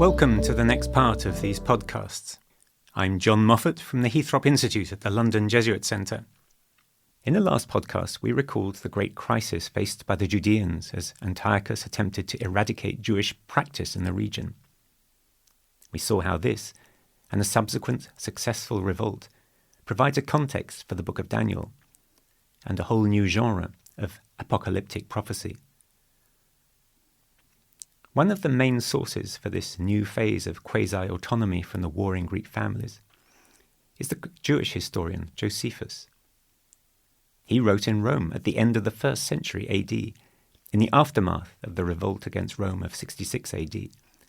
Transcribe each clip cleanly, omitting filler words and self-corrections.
Welcome to the next part of these podcasts. I'm John Moffatt from the Heathrop Institute at the London Jesuit Centre. In the last podcast, we recalled the great crisis faced by the Judeans as Antiochus attempted to eradicate Jewish practice in the region. We saw how this, and the subsequent successful revolt, provides a context for the book of Daniel, and a whole new genre of apocalyptic prophecy. One of the main sources for this new phase of quasi-autonomy from the warring Greek families is the Jewish historian Josephus. He wrote in Rome at the end of the 1st century AD, in the aftermath of the revolt against Rome of 66 AD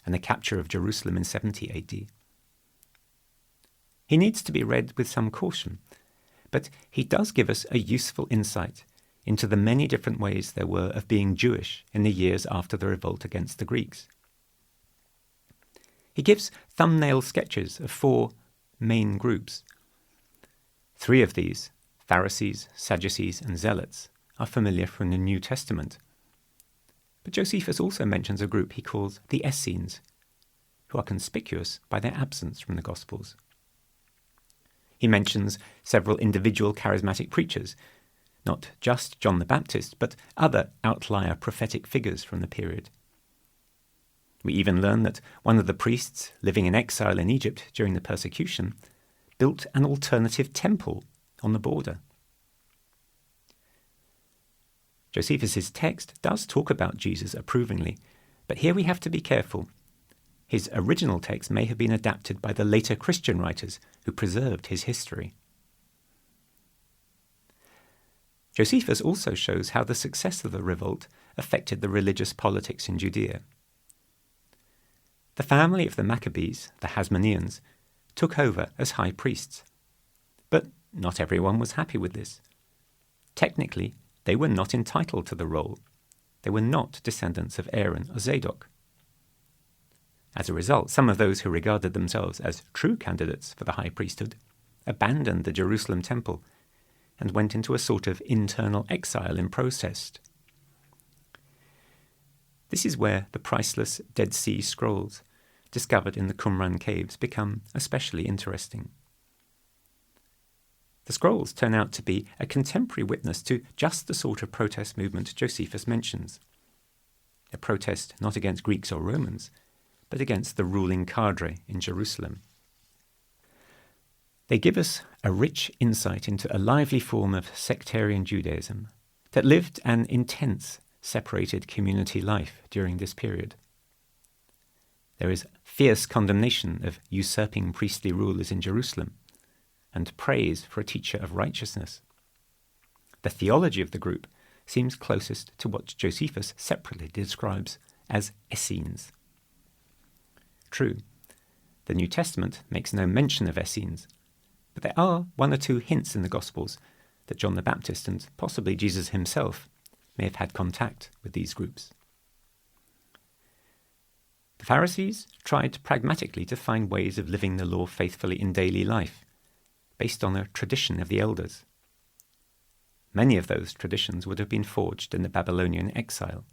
and the capture of Jerusalem in 70 AD. He needs to be read with some caution, but he does give us a useful insight into the many different ways there were of being Jewish in the years after the revolt against the Greeks. He gives thumbnail sketches of 4 main groups. 3 of these, Pharisees, Sadducees, and Zealots, are familiar from the New Testament. But Josephus also mentions a group he calls the Essenes, who are conspicuous by their absence from the Gospels. He mentions several individual charismatic preachers, not just John the Baptist, but other outlier prophetic figures from the period. We even learn that one of the priests living in exile in Egypt during the persecution built an alternative temple on the border. Josephus's text does talk about Jesus approvingly, but here we have to be careful. His original text may have been adapted by the later Christian writers who preserved his history. Josephus also shows how the success of the revolt affected the religious politics in Judea. The family of the Maccabees, the Hasmoneans, took over as high priests. But not everyone was happy with this. Technically, they were not entitled to the role. They were not descendants of Aaron or Zadok. As a result, some of those who regarded themselves as true candidates for the high priesthood abandoned the Jerusalem temple and went into a sort of internal exile in protest. This is where the priceless Dead Sea Scrolls, discovered in the Qumran caves, become especially interesting. The scrolls turn out to be a contemporary witness to just the sort of protest movement Josephus mentions. A protest not against Greeks or Romans, but against the ruling cadre in Jerusalem. They give us a rich insight into a lively form of sectarian Judaism that lived an intense, separated community life during this period. There is fierce condemnation of usurping priestly rulers in Jerusalem and praise for a teacher of righteousness. The theology of the group seems closest to what Josephus separately describes as Essenes. True, the New Testament makes no mention of Essenes, but there are 1 or 2 hints in the Gospels that John the Baptist and possibly Jesus himself may have had contact with these groups. The Pharisees tried pragmatically to find ways of living the law faithfully in daily life, based on a tradition of the elders. Many of those traditions would have been forged in the Babylonian exile.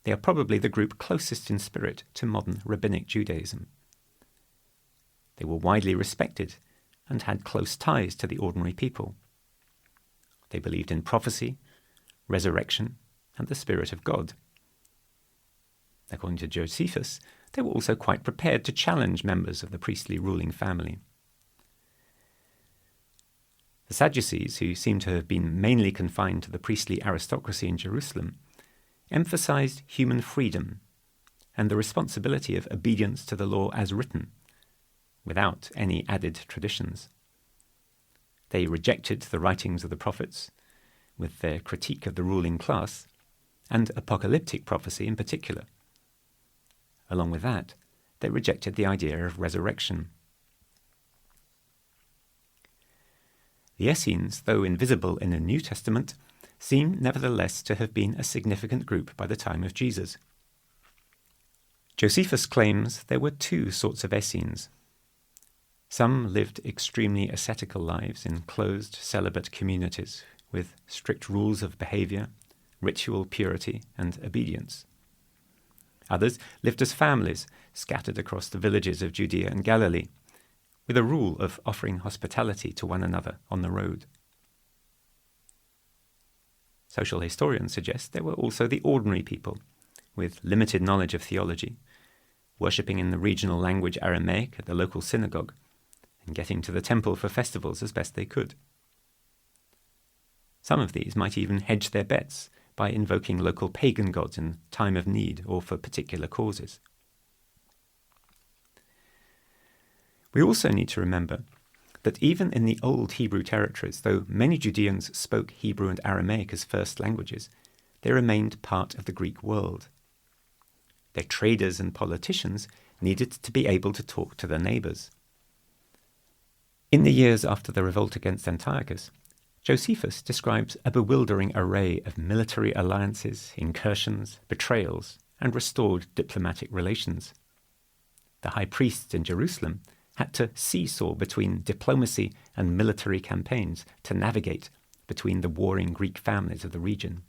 They are probably the group closest in spirit to modern rabbinic Judaism. They were widely respected and had close ties to the ordinary people. They believed in prophecy, resurrection, and the Spirit of God. According to Josephus, they were also quite prepared to challenge members of the priestly ruling family. The Sadducees, who seem to have been mainly confined to the priestly aristocracy in Jerusalem, emphasized human freedom and the responsibility of obedience to the law as written, without any added traditions. They rejected the writings of the prophets, with their critique of the ruling class, and apocalyptic prophecy in particular. Along with that, they rejected the idea of resurrection. The Essenes, though invisible in the New Testament, seem nevertheless to have been a significant group by the time of Jesus. Josephus claims there were 2 sorts of Essenes. Some lived extremely ascetical lives in closed, celibate communities with strict rules of behavior, ritual purity, and obedience. Others lived as families scattered across the villages of Judea and Galilee, with a rule of offering hospitality to one another on the road. Social historians suggest there were also the ordinary people, with limited knowledge of theology, worshipping in the regional language Aramaic at the local synagogue, and getting to the temple for festivals as best they could. Some of these might even hedge their bets by invoking local pagan gods in time of need or for particular causes. We also need to remember that even in the old Hebrew territories, though many Judeans spoke Hebrew and Aramaic as first languages, they remained part of the Greek world. Their traders and politicians needed to be able to talk to their neighbours. In the years after the revolt against Antiochus, Josephus describes a bewildering array of military alliances, incursions, betrayals, and restored diplomatic relations. The high priests in Jerusalem had to seesaw between diplomacy and military campaigns to navigate between the warring Greek families of the region.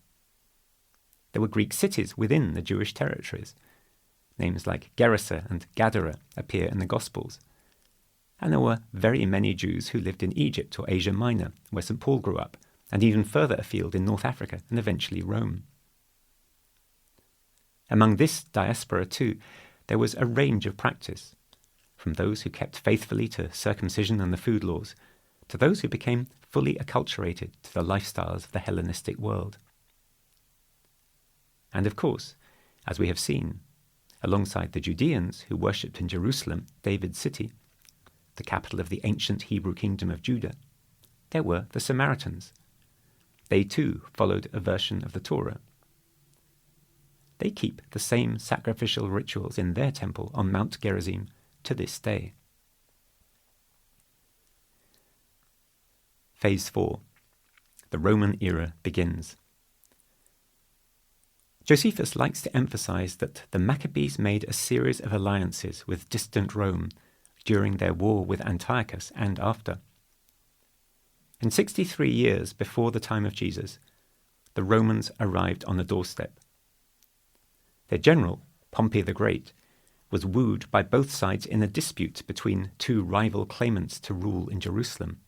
There were Greek cities within the Jewish territories. Names like Gerasa and Gadara appear in the Gospels. And there were very many Jews who lived in Egypt or Asia Minor, where St. Paul grew up, and even further afield in North Africa and eventually Rome. Among this diaspora, too, there was a range of practice, from those who kept faithfully to circumcision and the food laws, to those who became fully acculturated to the lifestyles of the Hellenistic world. And of course, as we have seen, alongside the Judeans who worshipped in Jerusalem, David's city, the capital of the ancient Hebrew kingdom of Judah, there were the Samaritans. They too followed a version of the Torah. They keep the same sacrificial rituals in their temple on Mount Gerizim to this day. Phase 4. The Roman era begins. Josephus likes to emphasize that the Maccabees made a series of alliances with distant Rome during their war with Antiochus and after. In 63 years before the time of Jesus, the Romans arrived on the doorstep. Their general, Pompey the Great, was wooed by both sides in a dispute between two rival claimants to rule in Jerusalem.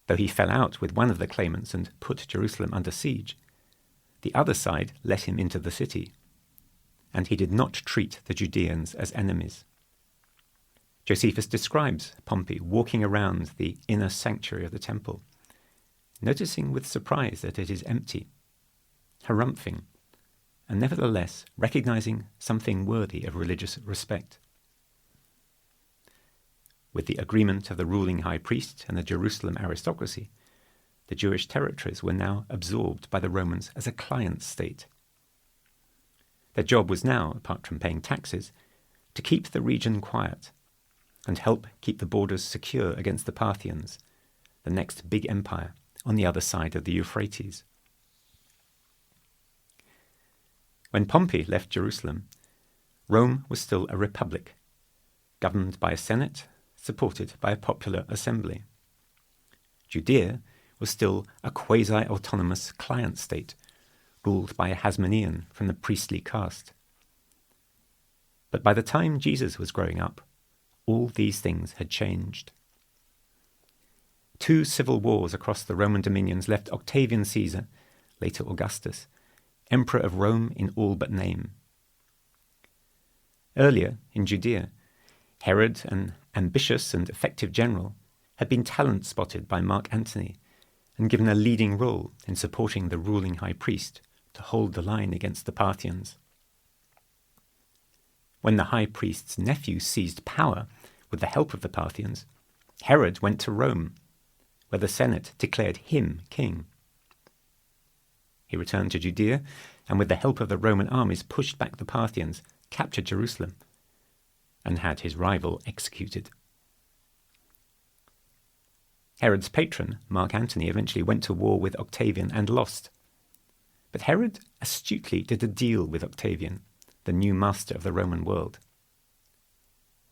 Though he fell out with one of the claimants and put Jerusalem under siege, the other side let him into the city, and he did not treat the Judeans as enemies. Josephus describes Pompey walking around the inner sanctuary of the temple, noticing with surprise that it is empty, harumphing, and nevertheless recognizing something worthy of religious respect. With the agreement of the ruling high priest and the Jerusalem aristocracy, the Jewish territories were now absorbed by the Romans as a client state. Their job was now, apart from paying taxes, to keep the region quiet and help keep the borders secure against the Parthians, the next big empire on the other side of the Euphrates. When Pompey left Jerusalem, Rome was still a republic, governed by a senate, supported by a popular assembly. Judea was still a quasi-autonomous client state, ruled by a Hasmonean from the priestly caste. But by the time Jesus was growing up, all these things had changed. 2 civil wars across the Roman dominions left Octavian Caesar, later Augustus, emperor of Rome in all but name. Earlier, in Judea, Herod, an ambitious and effective general, had been talent-spotted by Mark Antony and given a leading role in supporting the ruling high priest to hold the line against the Parthians. When the high priest's nephew seized power with the help of the Parthians, Herod went to Rome, where the Senate declared him king. He returned to Judea, and with the help of the Roman armies pushed back the Parthians, captured Jerusalem, and had his rival executed. Herod's patron, Mark Antony, eventually went to war with Octavian and lost. But Herod astutely did a deal with Octavian, the new master of the Roman world.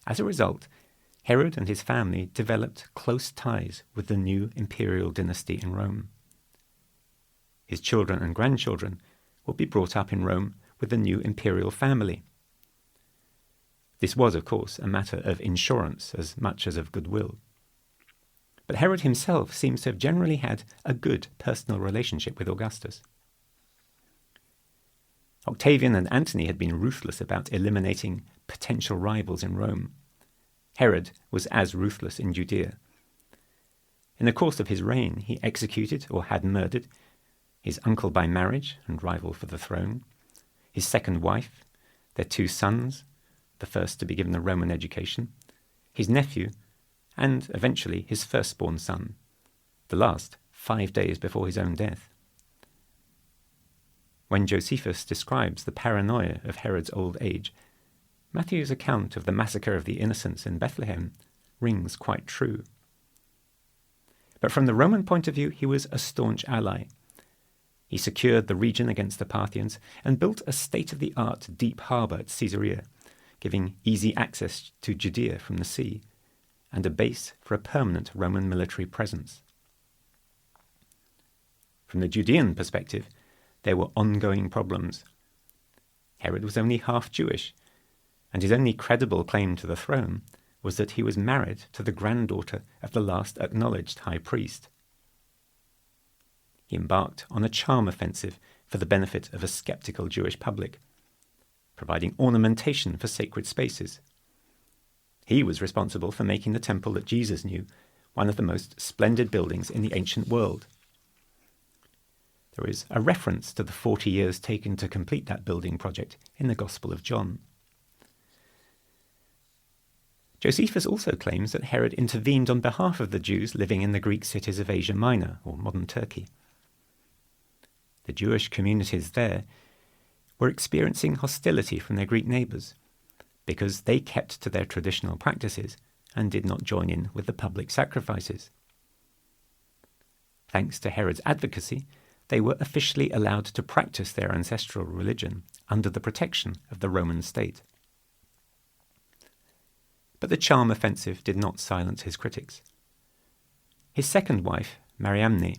As a result, Herod and his family developed close ties with the new imperial dynasty in Rome. His children and grandchildren would be brought up in Rome with the new imperial family. This was, of course, a matter of insurance as much as of goodwill. But Herod himself seems to have generally had a good personal relationship with Augustus. Octavian and Antony had been ruthless about eliminating potential rivals in Rome. Herod was as ruthless in Judea. In the course of his reign, he executed or had murdered his uncle by marriage and rival for the throne, his second wife, their 2 sons, the first to be given a Roman education, his nephew, and eventually his firstborn son, the last 5 days before his own death. When Josephus describes the paranoia of Herod's old age, Matthew's account of the massacre of the innocents in Bethlehem rings quite true. But from the Roman point of view, he was a staunch ally. He secured the region against the Parthians and built a state-of-the-art deep harbour at Caesarea, giving easy access to Judea from the sea, and a base for a permanent Roman military presence. From the Judean perspective, there were ongoing problems. Herod was only half Jewish, and his only credible claim to the throne was that he was married to the granddaughter of the last acknowledged high priest. He embarked on a charm offensive for the benefit of a skeptical Jewish public, providing ornamentation for sacred spaces. He was responsible for making the temple that Jesus knew one of the most splendid buildings in the ancient world. There is a reference to the 40 years taken to complete that building project in the Gospel of John. Josephus also claims that Herod intervened on behalf of the Jews living in the Greek cities of Asia Minor, or modern Turkey. The Jewish communities there were experiencing hostility from their Greek neighbours because they kept to their traditional practices and did not join in with the public sacrifices. Thanks to Herod's advocacy, they were officially allowed to practice their ancestral religion under the protection of the Roman state. But the charm offensive did not silence his critics. His second wife, Mariamne,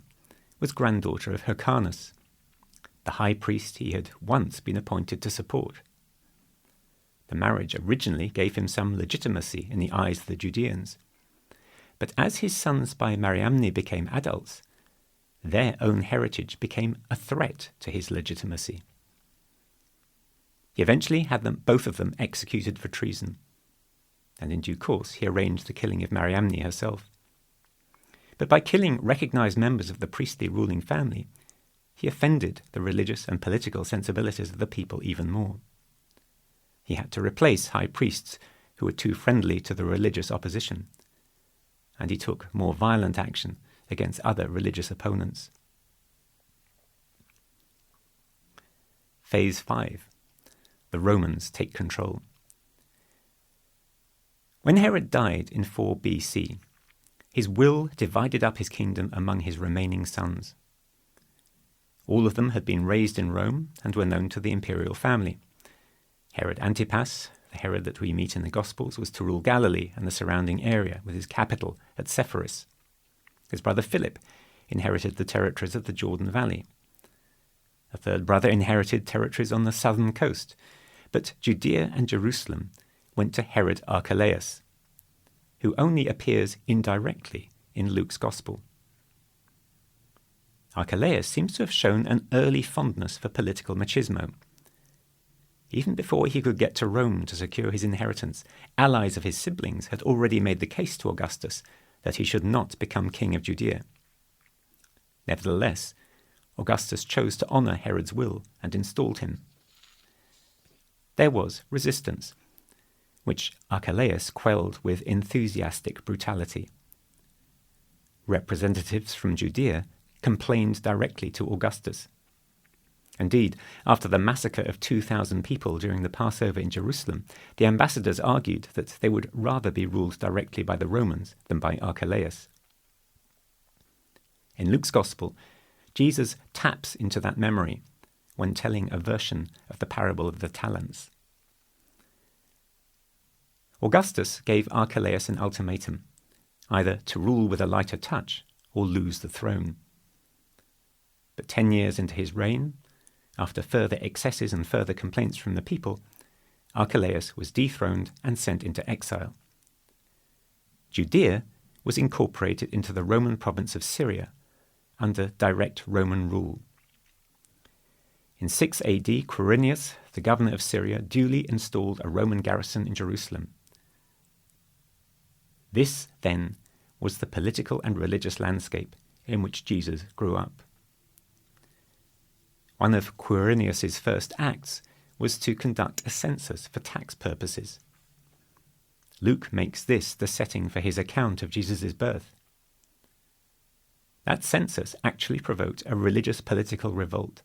was granddaughter of Hyrcanus, the high priest he had once been appointed to support. The marriage originally gave him some legitimacy in the eyes of the Judeans, but as his sons by Mariamne became adults, their own heritage became a threat to his legitimacy. He eventually had both of them executed for treason, and in due course he arranged the killing of Mariamne herself. But by killing recognized members of the priestly ruling family, he offended the religious and political sensibilities of the people even more. He had to replace high priests who were too friendly to the religious opposition, and he took more violent action against other religious opponents. Phase 5. The Romans take control. When Herod died in 4 BC, his will divided up his kingdom among his remaining sons. All of them had been raised in Rome and were known to the imperial family. Herod Antipas, the Herod that we meet in the Gospels, was to rule Galilee and the surrounding area with his capital at Sepphoris. His brother Philip inherited the territories of the Jordan Valley. A third brother inherited territories on the southern coast, but Judea and Jerusalem went to Herod Archelaus, who only appears indirectly in Luke's Gospel. Archelaus seems to have shown an early fondness for political machismo. Even before he could get to Rome to secure his inheritance, allies of his siblings had already made the case to Augustus that he should not become king of Judea. Nevertheless, Augustus chose to honour Herod's will and installed him. There was resistance, which Archelaus quelled with enthusiastic brutality. Representatives from Judea complained directly to Augustus. Indeed, after the massacre of 2,000 people during the Passover in Jerusalem, the ambassadors argued that they would rather be ruled directly by the Romans than by Archelaus. In Luke's Gospel, Jesus taps into that memory when telling a version of the parable of the talents. Augustus gave Archelaus an ultimatum, either to rule with a lighter touch or lose the throne. But 10 years into his reign, After further excesses and further complaints from the people, Archelaus was dethroned and sent into exile. Judea was incorporated into the Roman province of Syria under direct Roman rule. In 6 AD, Quirinius, the governor of Syria, duly installed a Roman garrison in Jerusalem. This, then, was the political and religious landscape in which Jesus grew up. One of Quirinius's first acts was to conduct a census for tax purposes. Luke makes this the setting for his account of Jesus' birth. That census actually provoked a religious political revolt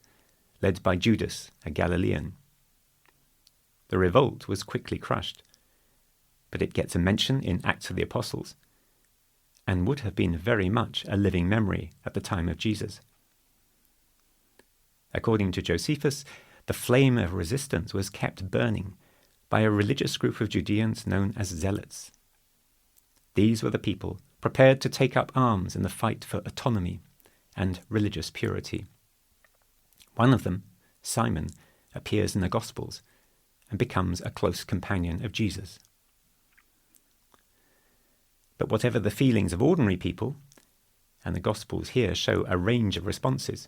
led by Judas, a Galilean. The revolt was quickly crushed, but it gets a mention in Acts of the Apostles and would have been very much a living memory at the time of Jesus. According to Josephus, the flame of resistance was kept burning by a religious group of Judeans known as zealots. These were the people prepared to take up arms in the fight for autonomy and religious purity. One of them, Simon, appears in the Gospels and becomes a close companion of Jesus. But whatever the feelings of ordinary people, and the Gospels here show a range of responses,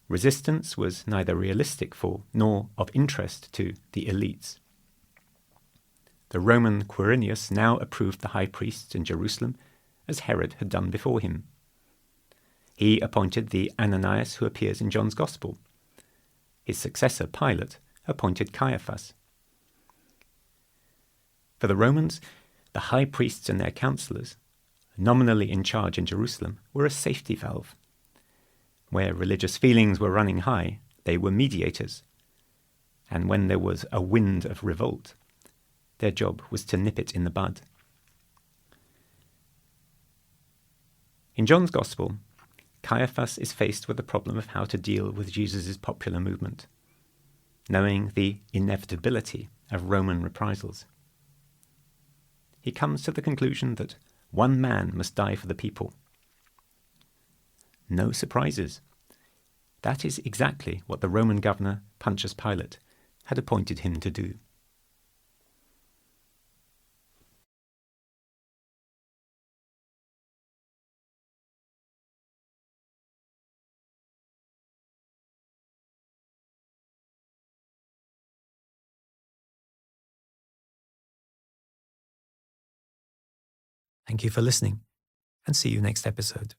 resistance was neither realistic for nor of interest to the elites. The Roman Quirinius now approved the high priests in Jerusalem as Herod had done before him. He appointed the Ananias who appears in John's Gospel. His successor, Pilate, appointed Caiaphas. For the Romans, the high priests and their councillors, nominally in charge in Jerusalem, were a safety valve. Where religious feelings were running high, they were mediators. And when there was a wind of revolt, their job was to nip it in the bud. In John's Gospel, Caiaphas is faced with the problem of how to deal with Jesus' popular movement, knowing the inevitability of Roman reprisals. He comes to the conclusion that one man must die for the people. No surprises. That is exactly what the Roman governor, Pontius Pilate, had appointed him to do. Thank you for listening, and see you next episode.